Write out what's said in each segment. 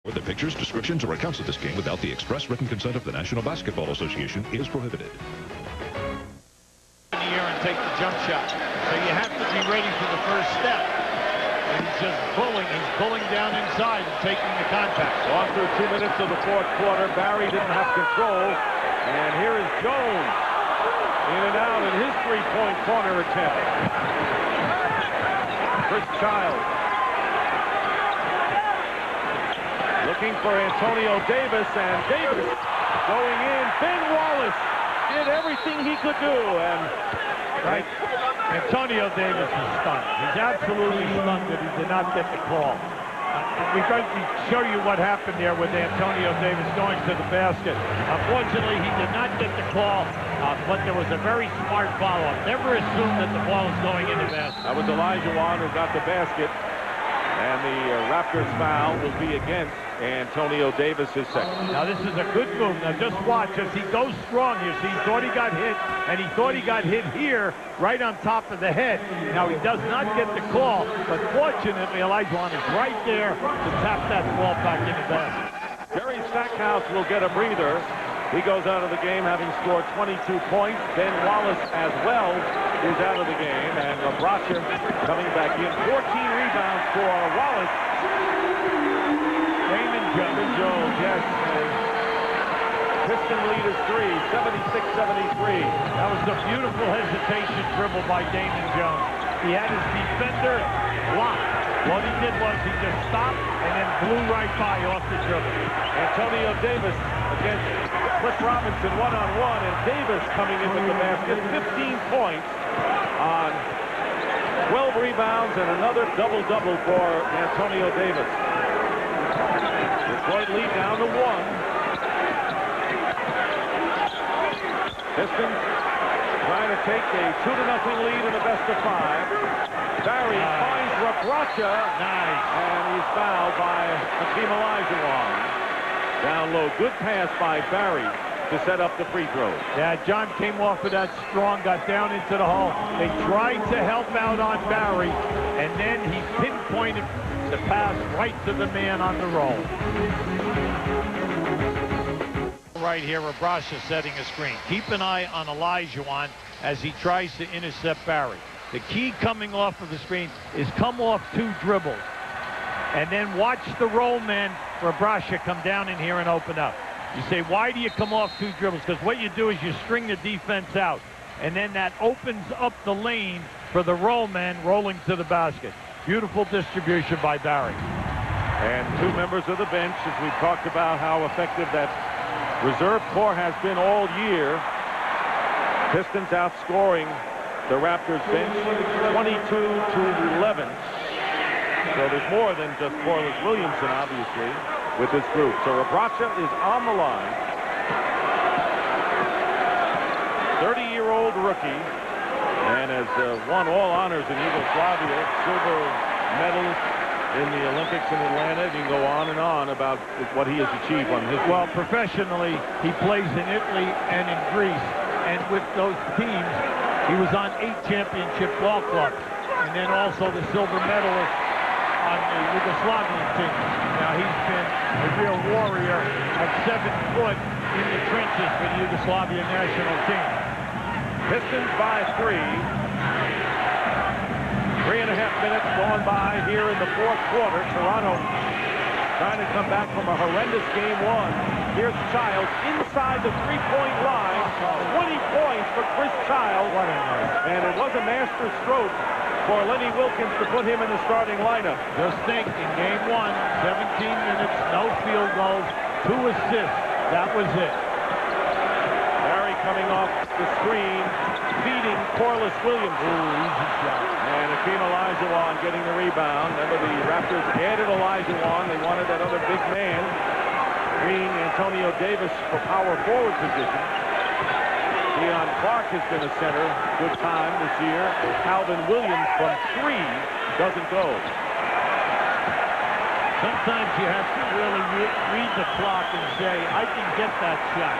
The pictures, descriptions, or accounts of this game without the express written consent of the National Basketball Association is prohibited. In the air and take the jump shot. So you have to be ready for the first step. And he's just pulling. He's pulling down inside and taking the contact. On through 2 minutes of the fourth quarter. Barry didn't have control. And here is Jones. In and out in his three-point corner attempt. Chris Child. Looking for Antonio Davis, and Davis going in. Ben Wallace did everything he could do, and Antonio Davis is stunned. He's absolutely stunned that he did not get the call. We're going to show you what happened there with Antonio Davis going to the basket. Unfortunately, he did not get the call, but there was a very smart follow-up. Never assume that the ball is going in the basket. That was Elijah Wan who got the basket. And the Raptors foul will be against Antonio Davis, his second. Now this is a good move. Now just watch as he goes strong here. See, he thought he got hit, and he thought he got hit here, right on top of the head. Now he does not get the call, but fortunately Elijah Wan is right there to tap that ball back in the basket. Jerry Stackhouse will get a breather. He goes out of the game having scored 22 points. Ben Wallace as well is out of the game. And Raptors coming back in. 14 rebounds for Wallace. Damon Jones, yes. Piston lead is 3, 76-73. That was a beautiful hesitation dribble by Damon Jones. He had his defender blocked. What he did was he just stopped and then blew right by off the dribble. Antonio Davis against Cliff Robinson one-on-one, and Davis coming in with the basket. 15 points on 12 rebounds and another double-double for Antonio Davis. Detroit lead down to 1. Pistons trying to take a 2-0 lead in the best of 5. Barry finds Raptors. Nice. And he's fouled by Hakeem Olajuwon. Down low. Good pass by Barry to set up the free throw. Yeah, John came off of that strong, got down into the hole. They tried to help out on Barry, and then he pinpointed the pass right to the man on the roll. Right here, Raptors setting a screen. Keep an eye on Olajuwon as he tries to intercept Barry. The key coming off of the screen is come off 2 dribbles. And then watch the roll man, Raptors, come down in here and open up. You say, why do you come off 2 dribbles? Because what you do is you string the defense out. And then that opens up the lane for the roll man rolling to the basket. Beautiful distribution by Barry. And 2 members of the bench, as we've talked about how effective that reserve corps has been all year. Pistons outscoring the Raptors bench 22-11. So there's more than just Corliss Williamson, obviously, with this group. So Raptors is on the line. 30-year-old rookie, and has won all honors in Yugoslavia, silver medal in the Olympics in Atlanta. You can go on about what he has achieved on his. Well, professionally, he plays in Italy and in Greece, and with those teams, he was on 8 championship ball clubs, and then also the silver medalist on the Yugoslavian team. Now he's been a real warrior at 7 foot in the trenches for the Yugoslavian national team. Pistons by 3. 3.5 minutes gone by here in the fourth quarter. Toronto trying to come back from a horrendous game 1. Here's Childs inside the 3-point line. 20 points for Chris Childs. And it was a master stroke for Lenny Wilkins to put him in the starting lineup. Just think, in game 1, 17 minutes, no field goals, 2 assists. That was it. Barry coming off the screen, feeding Corliss Williams. Ooh, easy shot. And Hakeem Olajuwon getting the rebound. Remember, the Raptors added Olajuwon. They wanted that other big man, freeing Antonio Davis for power forward position. Deion Clark has been a center good time this year. Calvin Williams from 3 doesn't go. Sometimes you have to really read the clock and say, I can get that shot.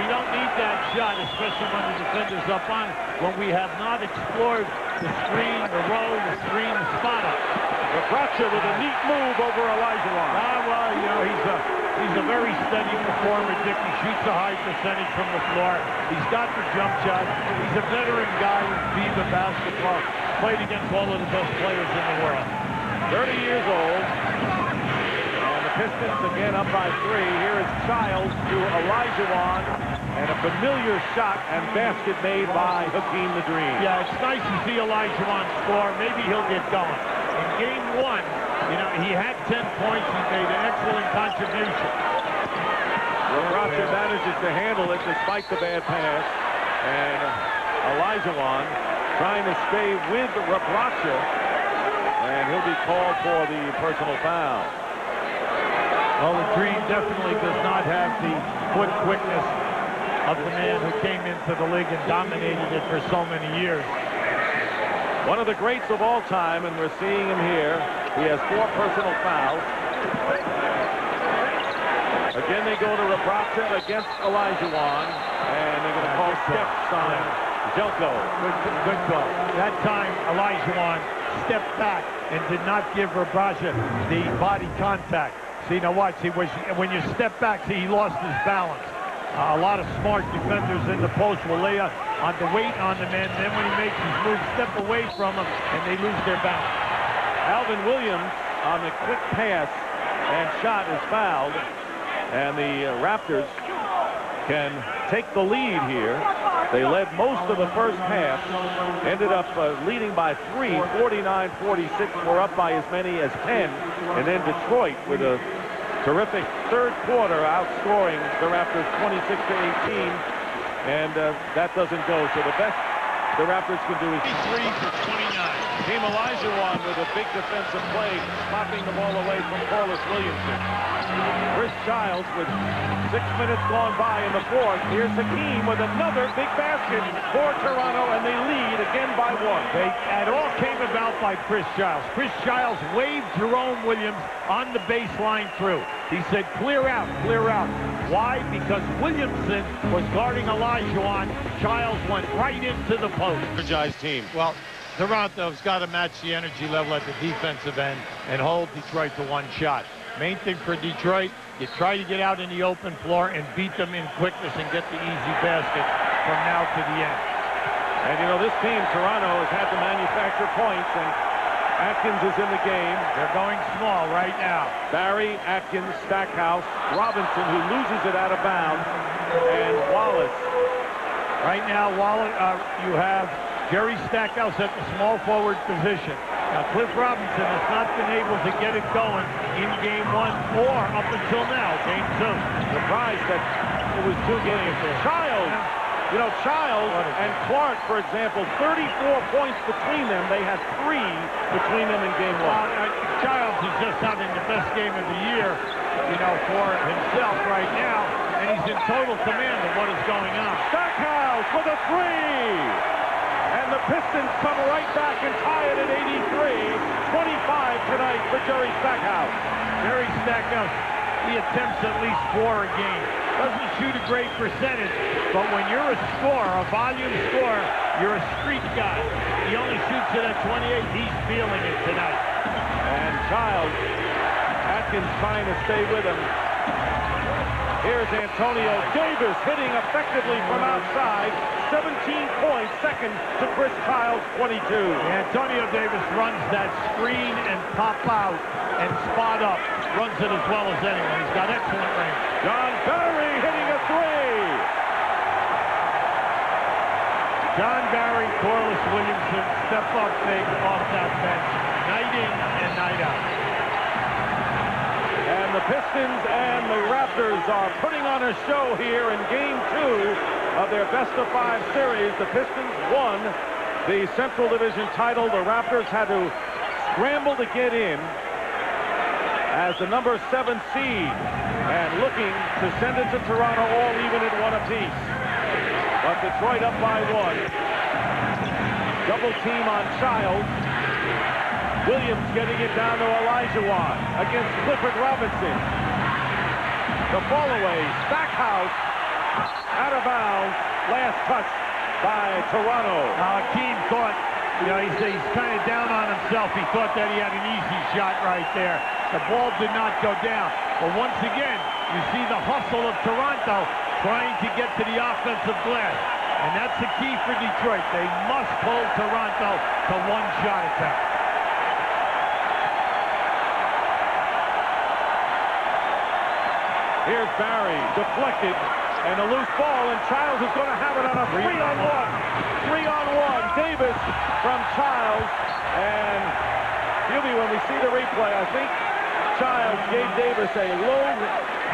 We don't need that shot, especially when the defender's up on it, when we have not explored the screen, the roll, the screen, the spot up. Raptors with a neat move over Olajuwon. Well, you know, he's a very steady performer, Dick. He shoots a high percentage from the floor. He's got the jump shot. He's a veteran guy in FIBA basketball. Played against all of the best players in the world. 30 years old. And the Pistons again up by 3. Here is Childs to Olajuwon. And a familiar shot and basket made by Hakeem the Dream. Yeah, it's nice to see Olajuwon score. Maybe he'll get going. In game 1, you know, he had 10 points. He made an excellent contribution. Raptors manages to handle it despite the bad pass. And Olajuwon trying to stay with Raptors. And he'll be called for the personal foul. Well, the Dream definitely does not have the foot quickness of the man who came into the league and dominated it for so many years. One of the greats of all time, and we're seeing him here. He has 4 personal fouls. Again, they go to Raptors against Olajuwon, and they're going to call steps on Jelko. Good call. That time, Olajuwon stepped back and did not give Raptors the body contact. See, now watch. When you step back, see, he lost his balance. A lot of smart defenders in the post will lay on the weight on the man. Then when he makes his move, step away from him, and they lose their balance. Alvin Williams on the quick pass and shot is fouled. And the Raptors can take the lead here. They led most of the first half. Ended up leading by 3, 49-46. We're up by as many as 10. And then Detroit with a terrific third quarter, outscoring the Raptors 26-18, and that doesn't go. So the best the Raptors can do is 3 for 29. Hakeem Olajuwon with a big defensive play, popping the ball away from Corliss Williamson. Chris Childs with 6 minutes gone by in the fourth. Here's Hakeem with another big basket for Toronto, and they lead again by 1. It all came about by Chris Childs. Chris Childs waved Jerome Williams on the baseline through. He said, clear out, clear out. Why? Because Williamson was guarding Olajuwon. Childs went right into the post. Energized team. Well, Toronto's got to match the energy level at the defensive end and hold Detroit to 1 shot. Main thing for Detroit, you try to get out in the open floor and beat them in quickness and get the easy basket from now to the end. And, you know, this team, Toronto, has had to manufacture points, and Atkins is in the game. They're going small right now. Barry, Atkins, Stackhouse, Robinson, who loses it out of bounds, and Wallace. Right now, you have Jerry Stackhouse at the small forward position. Now, Cliff Robinson has not been able to get it going in game 1 or up until now, game 2. Surprised that it was 2 games. Childs, you know, Childs and Clark, for example, 34 points between them. They had 3 between them in game 1. Childs is just having the best game of the year, you know, for himself right now, and he's in total command of what is going on. Stackhouse with a 3! And the Pistons come right back and tie it at 83. 25 tonight for Jerry Stackhouse. Jerry Stackhouse, he attempts at least 4 a game. Doesn't shoot a great percentage, but when you're a scorer, a volume scorer, you're a streak guy. He only shoots it at 28. He's feeling it tonight. And Childs, Atkins trying to stay with him. Here's Antonio Davis hitting effectively from outside. 17 points, second to Chris Childs, 22. Antonio Davis runs that screen and pop out and spot up. Runs it as well as anyone. He's got excellent range. John Barry hitting a 3. John Barry, Corliss Williamson, step up big off that bench. Night in and night out. And the Pistons and the Raptors are putting on a show here in game 2 of their best-of-5 series. The Pistons won the Central Division title. The Raptors had to scramble to get in as the number 7 seed and looking to send it to Toronto all even at 1 apiece. But Detroit up by 1. Double team on Childs. Williams getting it down to Olajuwon against Clifford Robinson. The fall away, Stackhouse out of bounds. Last touch by Toronto. Hakeem thought, you know, he's kind of down on himself. He thought that he had an easy shot right there. The ball did not go down. But once again, you see the hustle of Toronto trying to get to the offensive glass. And that's the key for Detroit. They must hold Toronto to one shot attempt. Here's Barry, deflected, and a loose ball, and Childs is going to have it on a 3-on-1. 3-on-1. Davis from Childs, and Hubie, when we see the replay, I think Childs gave Davis a low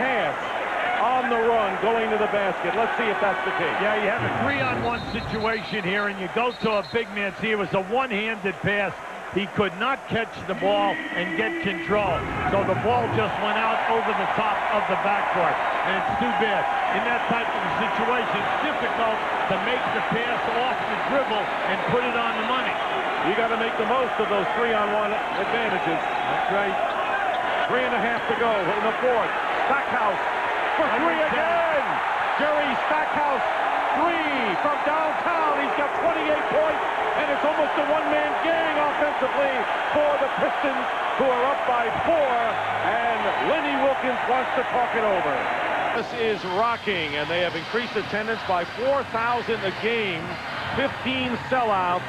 pass on the run going to the basket. Let's see if that's the case. Yeah, you have a 3-on-1 situation here, and you go to a big man. See, it was a one-handed pass. He could not catch the ball and get control. So the ball just went out over the top of the backcourt. And it's too bad. In that type of a situation, it's difficult to make the pass off the dribble and put it on the money. You got to make the most of those 3-on-1 advantages. That's right. 3.5 to go in the fourth. Stackhouse for three again. Jerry Stackhouse, 3 from downtown. He's got 28 points. And it's almost a one-man gang offensively for the Pistons, who are up by 4. And Lenny Wilkins wants to talk it over. This is rocking, and they have increased attendance by 4,000 a game, 15 sellouts.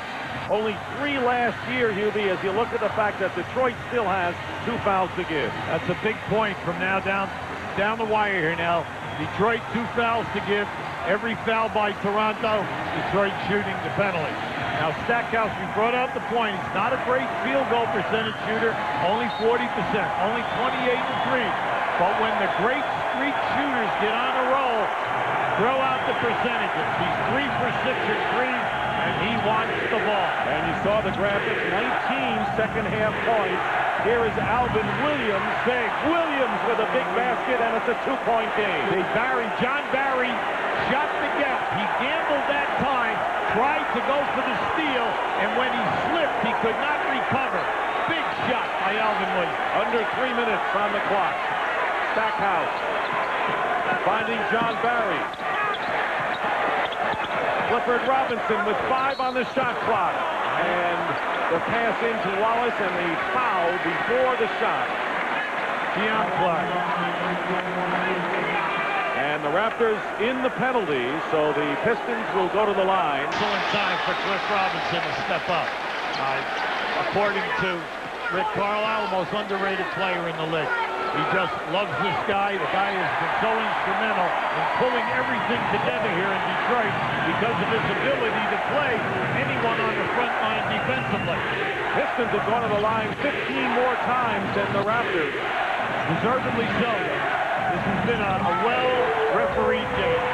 Only 3 last year, Hubie, as you look at the fact that Detroit still has 2 fouls to give. That's a big point from now down the wire here now. Detroit 2 fouls to give. Every foul by Toronto, Detroit shooting the penalty. Now, Stackhouse, we brought out the point. He's not a great field goal percentage shooter, only 40%, only 28 and 3. But when the great street shooters get on a roll, throw out the percentages. He's 3 for 6 at threes, and he wants the ball. And you saw the graphic, 19 second-half points. Here is Alvin Williams. Big Williams with a big basket, and it's a 2-point game. John Barry shot the gap. He gambled that time, tried to go for the steal, and when he slipped, he could not recover. Big shot by Alvin Williams. Under 3 minutes on the clock. Stackhouse finding John Barry. Clifford Robinson with 5 on the shot clock. And the pass into Wallace and the foul before the shot. Deion Clark. And the Raptors in the penalties, so the Pistons will go to the line. Still in time for Cliff Robinson to step up. According to Rick Carlisle, the most underrated player in the league. He just loves this guy. The guy has been so instrumental in pulling everything together here in Detroit because of his ability to play anyone on the front line defensively. Pistons have gone to the line 15 more times than the Raptors. Deservedly so. This has been a well-refereed game.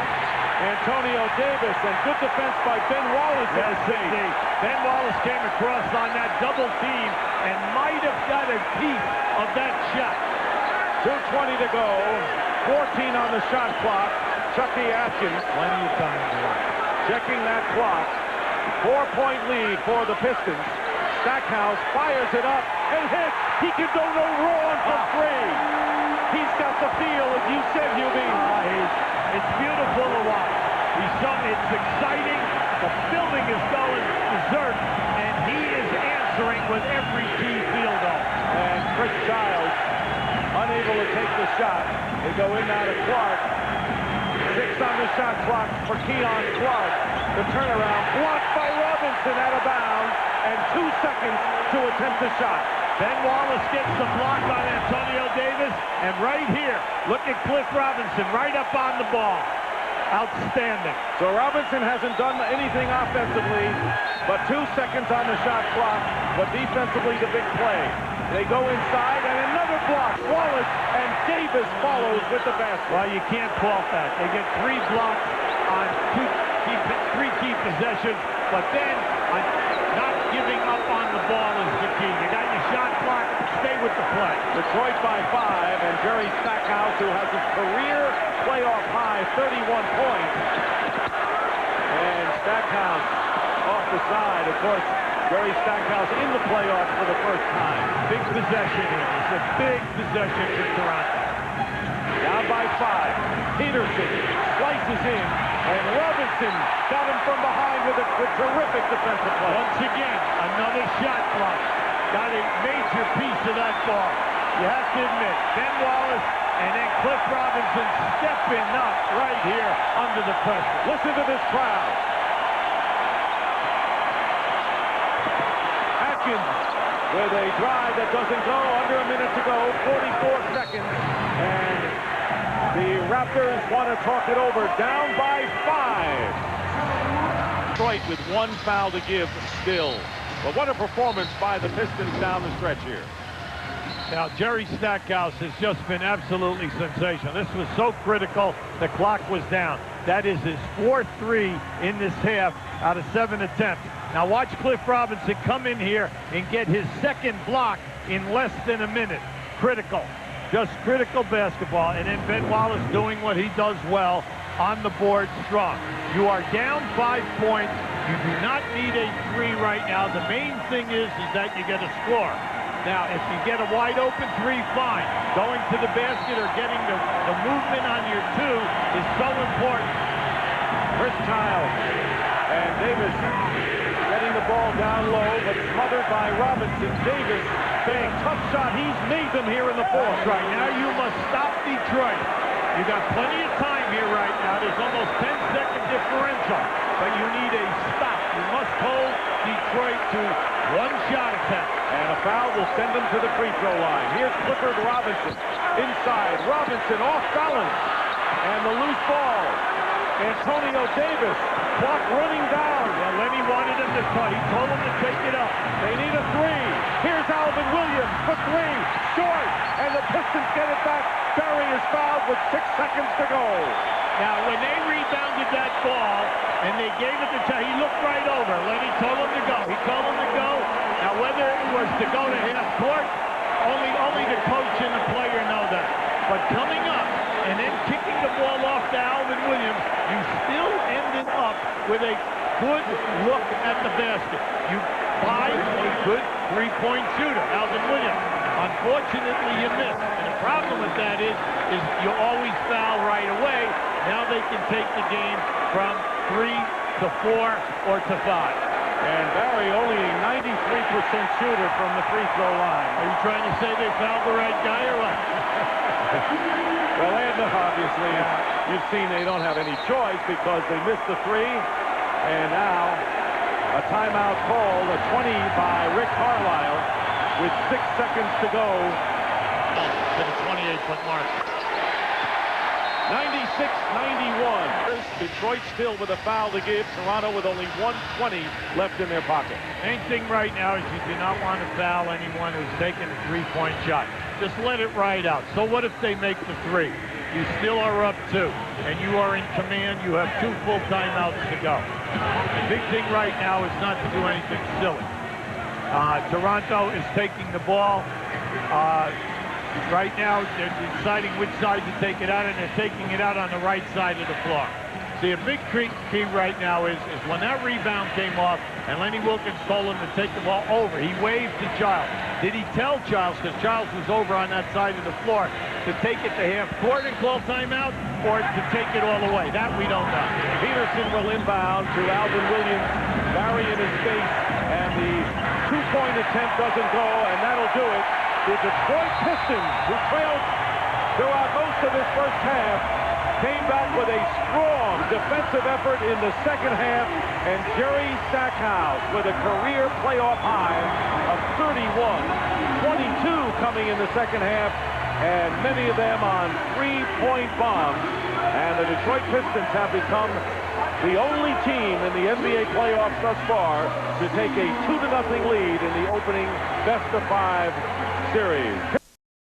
Antonio Davis, and good defense by Ben Wallace. Yes, indeed. Ben Wallace came across on that double team and might have got a piece of that shot. 2:20 to go. 14 on the shot clock. Chucky Atkins. Plenty of time here. Checking that clock. 4-point lead for the Pistons. Stackhouse fires it up and hits. He can go no wrong from 3. He's got the feel, as you said, Hubie. It's beautiful to watch. It's exciting. The building is going berserk, and he is answering with every key field goal. And Chris Childs unable to take the shot. They go in now to Clark. 6 on the shot clock for Keon Clark. The turnaround blocked by Robinson out of bounds, and 2 seconds to attempt the shot. Ben Wallace gets the block on Antonio Davis, and right here, look at Cliff Robinson right up on the ball. Outstanding. So Robinson hasn't done anything offensively, but 2 seconds on the shot clock, but defensively the big play. They go inside, and another block. Wallace and Davis follows with the basket. Well, you can't fault that. They get 3 blocks on 3 key possessions, but then not giving up on the ball is the key. You got your shot clock, stay with the play. Detroit by 5, and Jerry Stackhouse, who has his career playoff high 31 points. And Stackhouse off the side. Of course, Jerry Stackhouse in the playoffs for the first time. Big possession here. It's a big possession for Toronto. Down by 5. Peterson slices in, and Robinson got him from behind with a terrific defensive play. Once again, another shot clock. Got a major piece of that ball. You have to admit, Ben Wallace And then Cliff Robinson stepping up right here under the pressure. Listen to this crowd. Atkins with a drive that doesn't go. Under a minute to go. 44 seconds. And the Raptors want to talk it over. Down by 5. Detroit with one foul to give still. But what a performance by the Pistons down the stretch here. Now, Jerry Stackhouse has just been absolutely sensational. This was so critical, the clock was down. That is his 4th three in this half out of 7 attempts. Now watch Cliff Robinson come in here and get his 2nd block in less than a minute. Critical. Just critical basketball. And then Ben Wallace doing what he does well on the board strong. You are down 5 points. You do not need a 3 right now. The main thing is that you get a score. Now, if you get a wide open 3, fine. Going to the basket or getting the movement on your 2 is so important. Chris Childs and Davis getting the ball down low, but smothered by Robinson. Davis, big tough shot. He's made them here in the 4th. That's right. Now you must stop Detroit. You got plenty of time here right now. There's almost 10-second differential, but you need a stop. You must hold Detroit to 1 shot attempt. And a foul will send them to the free throw line. Here's Clifford Robinson. Inside. Robinson off balance. And the loose ball. Antonio Davis. Clock running down. Yeah, Lenny wanted him to cut. He told him to take it up. They need a 3. Here's Alvin Williams for 3. Short. And the Pistons get it back. Barry is fouled with 6 seconds to go. Now, when they rebounded that ball and they gave it to Chad, he looked right over. Lenny told him to go. He told him to go. Now, whether it was to go to half court, only the coach and the player know that. But coming up and then kicking the ball off to Alvin Williams, you still ended up with a good look at the basket. You buy a good 3-point shooter, Alvin Williams. Unfortunately, you missed. And the problem with that is you always foul right away. Now they can take the game from 3 to 4 or to 5. And Barry only a 93% shooter from the free throw line. Are you trying to say they fouled the right guy or what? Well, obviously, you've seen they don't have any choice because they missed the 3. And now a timeout called, a 20 by Rick Carlisle with 6 seconds to go. To the 28-foot mark. 96-91. Detroit still with a foul to give. Toronto with only 1:20 left in their pocket. Main thing right now is you do not want to foul anyone who's taking a 3-point shot. Just let it ride out. So what if they make the 3? You still are up 2, and you are in command. You have 2 full timeouts to go. The big thing right now is not to do anything silly. Toronto is taking the ball. Right now, they're deciding which side to take it out, and they're taking it out on the right side of the floor. See, a big key right now is when that rebound came off, and Lenny Wilkins told him to take the ball over. He waved to Childs. Did he tell Childs, because Childs was over on that side of the floor, to take it to half court and call timeout, or to take it all the way? That we don't know. Peterson will inbound to Alvin Williams. Barry in his face, and the 2-point attempt doesn't go, and that'll do it. The Detroit Pistons, who trailed throughout most of this first half, came back with a strong defensive effort in the second half, and Jerry Stackhouse with a career playoff high of 31, 22 coming in the second half, and many of them on 3-point bombs. And the Detroit Pistons have become the only team in the NBA playoffs thus far to take a 2-0 lead in the opening best-of-5 series.